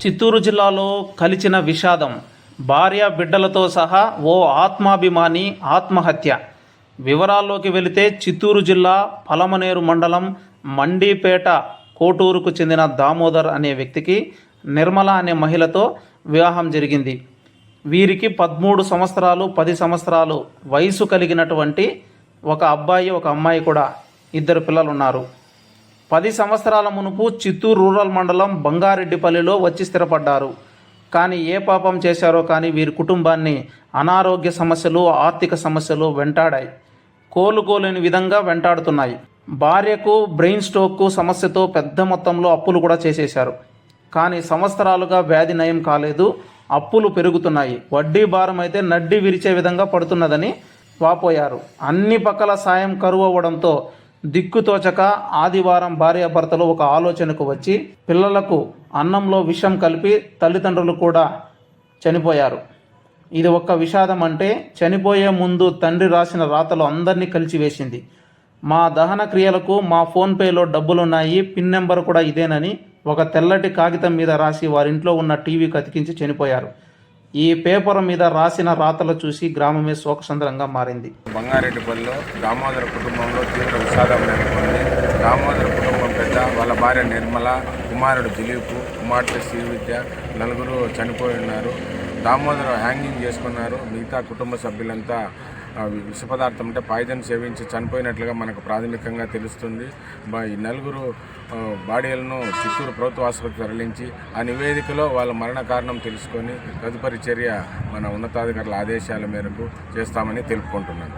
చిత్తూరు జిల్లాలో కలిచిన విషాదం. భార్య బిడ్డలతో సహా ఓ ఆత్మాభిమాని ఆత్మహత్య. వివరాల్లోకి వెళితే చిత్తూరు జిల్లా పలమనేరు మండలం మండీపేట కోటూరుకు చెందిన దామోదర్ అనే వ్యక్తికి నిర్మల అనే మహిళతో వివాహం జరిగింది. వీరికి 13 సంవత్సరాలు 10 సంవత్సరాలు వయసు కలిగినటువంటి ఒక అబ్బాయి ఒక అమ్మాయి కూడా 2 పిల్లలు ఉన్నారు. 10 సంవత్సరాల మునుపు చిత్తూరు రూరల్ మండలం బంగారెడ్డిపల్లిలో వచ్చి స్థిరపడ్డారు. కానీ ఏ పాపం చేశారో కానీ వీరి కుటుంబాన్ని అనారోగ్య సమస్యలు ఆర్థిక సమస్యలు వెంటాడాయి. కోలుకోలేని విధంగా వెంటాడుతున్నాయి. భార్యకు బ్రెయిన్ స్ట్రోక్ సమస్యతో పెద్ద మొత్తంలో అప్పులు కూడా చేసేశారు. కానీ సంవత్సరాలుగా వ్యాధి నయం కాలేదు. అప్పులు పెరుగుతున్నాయి. వడ్డీ భారం అయితే నడ్డి విరిచే విధంగా పడుతున్నదని వాపోయారు. అన్ని పక్కల సాయం కరువు అవ్వడంతో దిక్కుతోచక ఆదివారం భార్యాభర్తలు ఒక ఆలోచనకు వచ్చి పిల్లలకు అన్నంలో విషం కలిపి తల్లిదండ్రులు కూడా చనిపోయారు. ఇది ఒక్క విషాదం అంటే చనిపోయే ముందు తండ్రి రాసిన రాతలు అందరినీ కలిచివేసింది. మా దహన క్రియలకు మా ఫోన్పేలో డబ్బులున్నాయి, పిన్ నెంబర్ కూడా ఇదేనని ఒక తెల్లటి కాగితం మీద రాసి వారింట్లో ఉన్న టీవీకి అతికించి చనిపోయారు. ఈ పేపర్ మీద రాసిన రాతలు చూసి గ్రామమే శోకసంద్రంగా మారింది. బంగారెడ్డిపల్లిలో దామోదర కుటుంబంలో తీవ్ర విషాదం నెలకొంది. దామోదర కుటుంబం పెద్ద, వాళ్ళ భార్య నిర్మల, కుమారుడు దిలీప్, కుమార్తె శ్రీవిద్య, 4 చనిపోయి ఉన్నారు. దామోదర హ్యాంగింగ్ చేసుకున్నారు. మిగతా కుటుంబ సభ్యులంతా విష పదార్థం అంటే పాయిజన్ సేవించి చనిపోయినట్లుగా మనకు ప్రాథమికంగా తెలుస్తుంది. ఈ 4 బాడీలను చిత్తూరు ప్రభుత్వ ఆసుపత్రికి తరలించి ఆ నివేదికలో వాళ్ళ మరణ కారణం తెలుసుకొని తదుపరి చర్య మన ఉన్నతాధికారుల ఆదేశాల మేరకు చేస్తామని తెలుపుకుంటున్నాను.